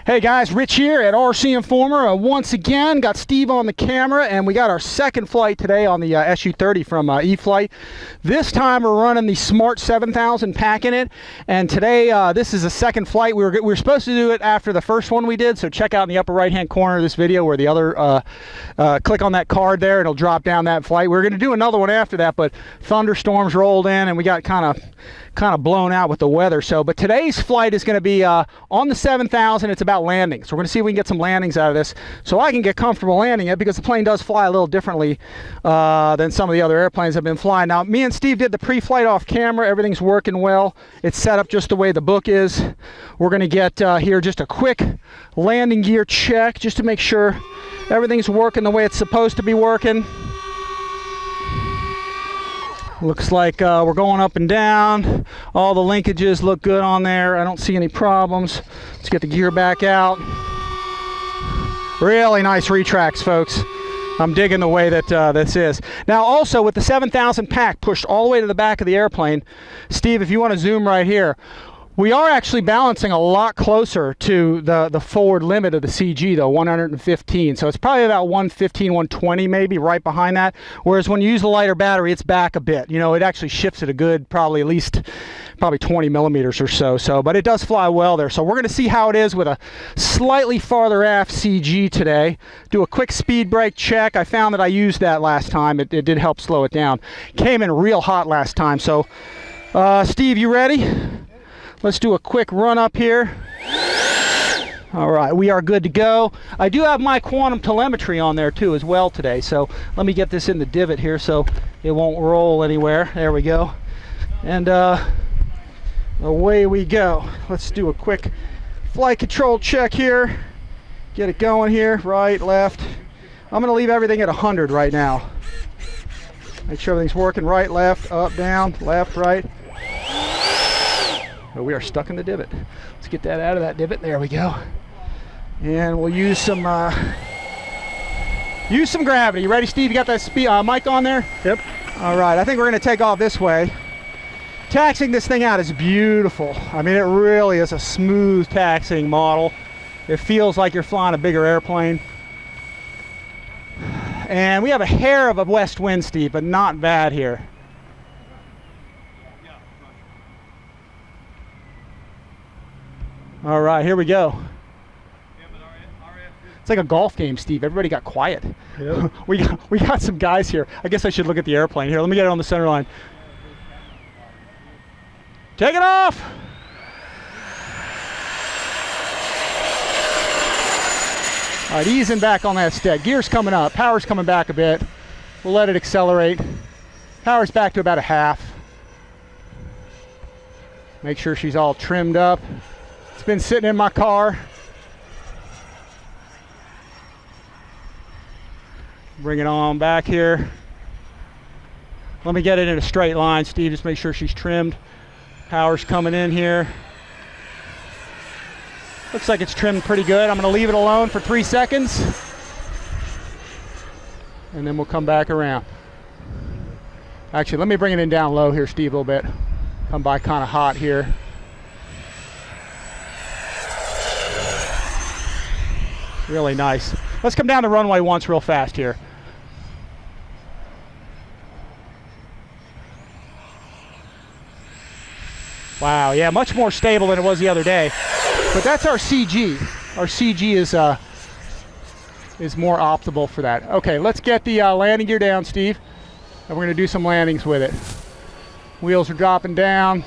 Hey guys, Rich here at RCINFORMER. Once again, got Steve on the camera, and we got our second flight today on the SU-30 from E-flite. This time we're running the Smart 7000 pack in it, and today this is the second flight. We were supposed to do it after the first one we did, so check out in the upper right hand corner of this video where the other, click on that card there, it'll drop down that flight. We're going to do another one after that, but thunderstorms rolled in and we got kind of blown out with the weather. But today's flight is going to be on the 7000. It's about landing, so we're going to see if we can get some landings out of this so I can get comfortable landing it, because the plane does fly a little differently than some of the other airplanes I've been flying. Now, me and Steve did the pre-flight off camera. Everything's working well. It's set up just the way the book is. We're going to get here just a quick landing gear check just to make sure everything's working the way it's supposed to be working. Looks like we're going up and down. All the linkages look good on there. I don't see any problems. Let's get the gear back out. Really nice retracts, folks. I'm digging the way that this is. Now also with the 7000 pack pushed all the way to the back of the airplane, Steve, if you want to zoom right here, we are actually balancing a lot closer to the forward limit of the CG, though, 115. So it's probably about 115, 120 maybe, right behind that. Whereas when you use the lighter battery, it's back a bit. You know, it actually shifts it a good, probably 20 millimeters or so. But it does fly well there. So we're going to see how it is with a slightly farther aft CG today. Do a quick speed brake check. I found that I used that last time. It did help slow it down. Came in real hot last time. So, Steve, you ready? Let's do a quick run up here. All right, we are good to go. I do have my quantum telemetry on there too as well today. So let me get this in the divot here so it won't roll anywhere. There we go. And away we go. Let's do a quick flight control check here. Get it going here, right, left. I'm gonna leave everything at 100 right now. Make sure everything's working right, left, up, down, left, right. Oh, we are stuck in the divot. Let's get that out of that divot. There we go. And we'll use some gravity. You ready, Steve? You got that mic on there? Yep. All right. I think we're going to take off this way. Taxiing this thing out is beautiful. I mean, it really is a smooth taxiing model. It feels like you're flying a bigger airplane. And we have a hair of a west wind, Steve, but not bad here. All right, here we go. It's like a golf game, Steve. Everybody got quiet. Yep. we got some guys here. I guess I should look at the airplane here. Let me get it on the center line. Take it off. All right, easing back on that stick. Gear's coming up. Power's coming back a bit. We'll let it accelerate. Power's back to about a half. Make sure she's all trimmed up. It's been sitting in my car. Bring it on back here. Let me get it in a straight line, Steve. Just make sure she's trimmed. Power's coming in here. Looks like it's trimmed pretty good. I'm going to leave it alone for 3 seconds. And then we'll come back around. Actually, let me bring it in down low here, Steve, a little bit. Come by kind of hot here. Really nice. Let's come down the runway once real fast here. Wow, yeah, much more stable than it was the other day. But that's our CG. Our CG is more optimal for that. Okay, let's get the landing gear down, Steve. And we're gonna do some landings with it. Wheels are dropping down.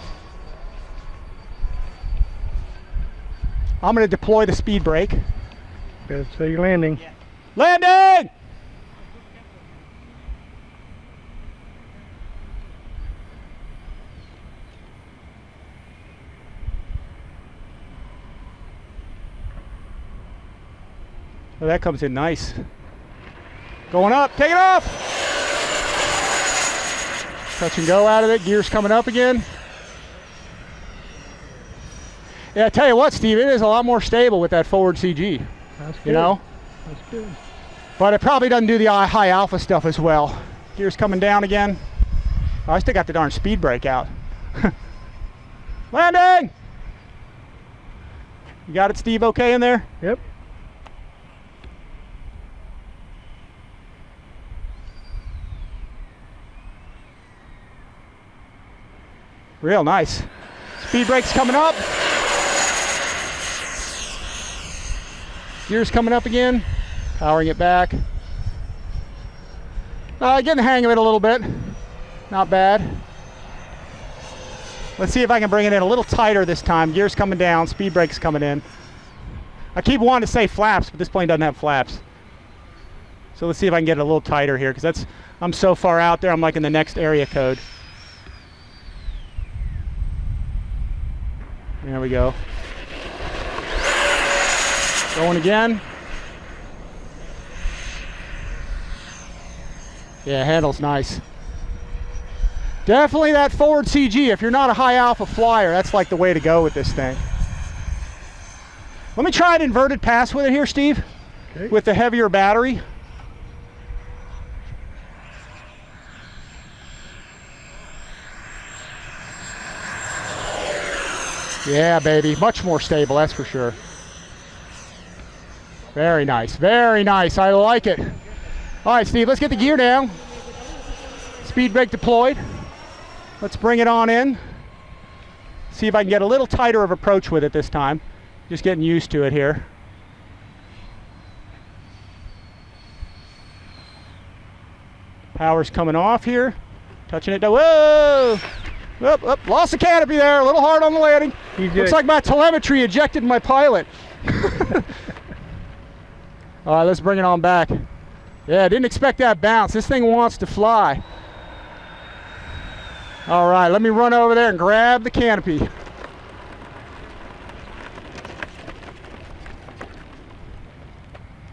I'm gonna deploy the speed brake. Okay, so you're landing. Landing! Oh, that comes in nice. Going up, take it off! Touch and go out of it, gear's coming up again. Yeah, I tell you what, Steve, it is a lot more stable with that forward CG. That's good. You know? That's good. But it probably doesn't do the high alpha stuff as well. Gear's coming down again. Oh, I still got the darn speed brake out. Landing! You got it, Steve, okay in there? Yep. Real nice. Speed brake's coming up. Gear's coming up again. Powering it back. Getting the hang of it a little bit. Not bad. Let's see if I can bring it in a little tighter this time. Gear's coming down, speed brake's coming in. I keep wanting to say flaps, but this plane doesn't have flaps. So let's see if I can get it a little tighter here, because I'm so far out there, I'm like in the next area code. There we go. Going again. Yeah, handle's nice. Definitely that forward CG. If you're not a high alpha flyer, that's like the way to go with this thing. Let me try an inverted pass with it here, Steve. Okay. With the heavier battery. Yeah, baby. Much more stable, that's for sure. Very nice. Very nice. I like it. All right, Steve, let's get the gear down. Speed brake deployed. Let's bring it on in. See if I can get a little tighter of approach with it this time. Just getting used to it here. Power's coming off here. Touching it down. Whoa! Whoop, lost the canopy there. A little hard on the landing. Looks like my telemetry ejected my pilot. All right, let's bring it on back. Yeah, didn't expect that bounce. This thing wants to fly. All right, let me run over there and grab the canopy.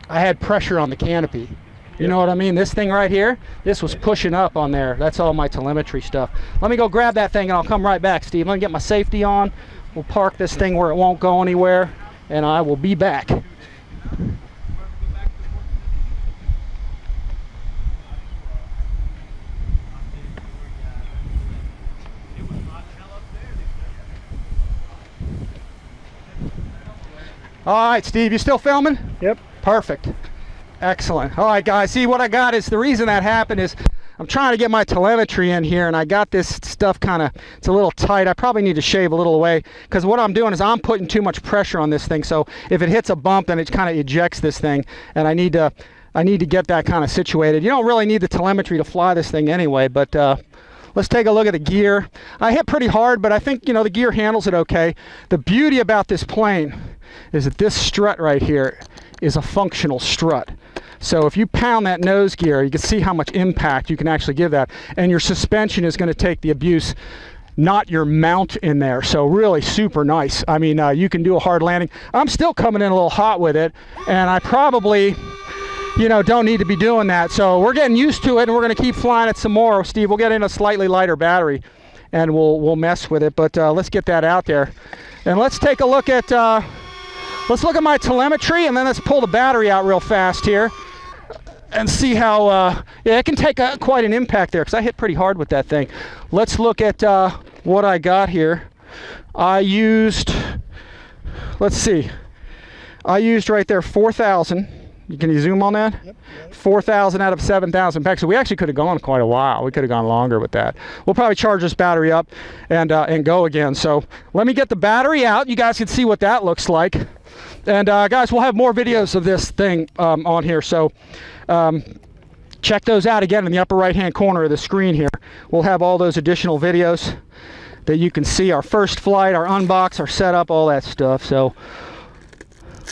I had pressure on the canopy. You know what I mean? This thing right here, this was pushing up on there. That's all my telemetry stuff. Let me go grab that thing and I'll come right back, Steve. Let me get my safety on. We'll park this thing where it won't go anywhere, and I will be back. All right, Steve, you still filming? Yep. Perfect. Excellent. All right, guys, see what I got is, the reason that happened is I'm trying to get my telemetry in here, and I got this stuff it's a little tight. I probably need to shave a little away, because what I'm doing is I'm putting too much pressure on this thing, so if it hits a bump, then it kind of ejects this thing, and I need to get that kind of situated. You don't really need the telemetry to fly this thing anyway, but let's take a look at the gear. I hit pretty hard, but I think, you know, the gear handles it okay. The beauty about this plane is that this strut right here is a functional strut. So if you pound that nose gear, you can see how much impact you can actually give that. And your suspension is going to take the abuse, not your mount in there. So really super nice. I mean, you can do a hard landing. I'm still coming in a little hot with it, and I probably, you know, don't need to be doing that. So we're getting used to it, and we're going to keep flying it some more. Steve, we'll get in a slightly lighter battery, and we'll mess with it. But let's get that out there. And let's take a look at, let's look at my telemetry, and then let's pull the battery out real fast here and see how, yeah, it can take quite an impact there, because I hit pretty hard with that thing. Let's look at what I got here. I used, let's see, I used right there 4,000. Can you zoom on that? Yep. 4,000 out of 7,000 packs. So we actually could have gone quite a while. We could have gone longer with that. We'll probably charge this battery up and go again. So let me get the battery out. You guys can see what that looks like. And guys, we'll have more videos of this thing on here. So check those out again in the upper right hand corner of the screen here. We'll have all those additional videos that you can see, our first flight, our unbox, our setup, all that stuff. So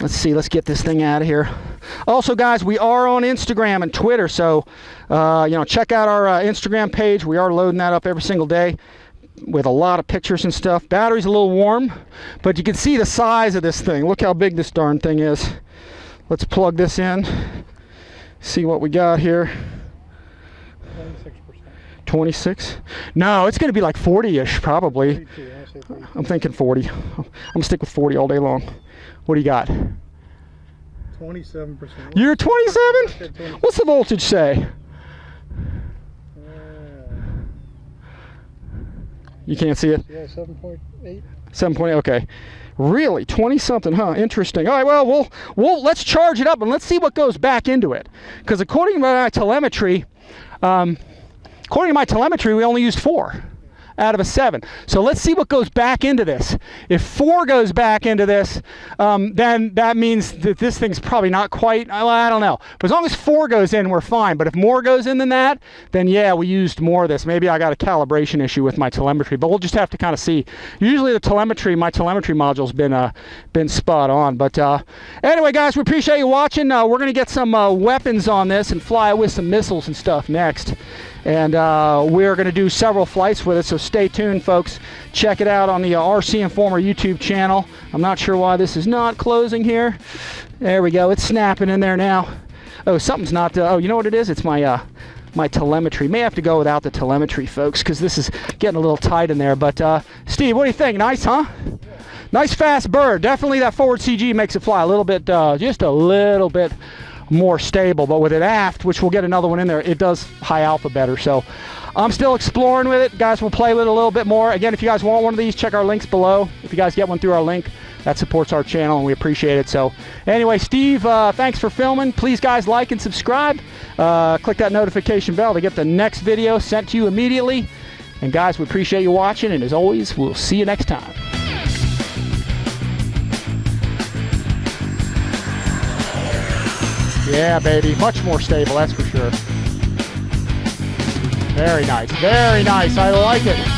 let's see, let's get this thing out of here. Also, guys, we are on Instagram and Twitter, so you know, check out our Instagram page. We are loading that up every single day with a lot of pictures and stuff. Battery's a little warm, but you can see the size of this thing. Look how big this darn thing is. Let's plug this in, see what we got here. 26? No, it's going to be like 40-ish probably. I'm thinking 40. I'm going to stick with 40 all day long. What do you got? 27%. You're 27? What's the voltage say? You can't see it? Yeah, 7.8. 7.8, okay. Really? 20 something, huh? Interesting. All right, well, let's charge it up and let's see what goes back into it. Because according to my telemetry, we only used 4 out of a 7. So let's see what goes back into this. If 4 goes back into this, then that means that this thing's probably not quite, well, I don't know. But as long as 4 goes in, we're fine. But if more goes in than that, then yeah, we used more of this. Maybe I got a calibration issue with my telemetry, but we'll just have to kind of see. Usually my telemetry module's been spot on. But anyway, guys, we appreciate you watching. We're going to get some weapons on this and fly with some missiles and stuff next. And we're going to do several flights with it, so stay tuned, folks. Check it out on the RCINFORMER YouTube channel. I'm not sure why this is not closing here. There we go. It's snapping in there now. Oh, something's not... oh, you know what it is? It's my my telemetry. May have to go without the telemetry, folks, because this is getting a little tight in there. But, Steve, what do you think? Nice, huh? Yeah. Nice, fast bird. Definitely that forward CG makes it fly a little bit, just a little bit more stable, but with it aft, which we'll get another one in there, it does high alpha better. So I'm still exploring with it, guys. We'll play with it a little bit more. Again, if you guys want one of these, check our links below. If you guys get one through our link, that supports our channel and we appreciate it. So anyway, Steve, thanks for filming. Please, guys, like and subscribe. Click that notification bell to get the next video sent to you immediately. And guys, we appreciate you watching, and as always, we'll see you next time. Yeah, baby, much more stable, that's for sure. Very nice, I like it.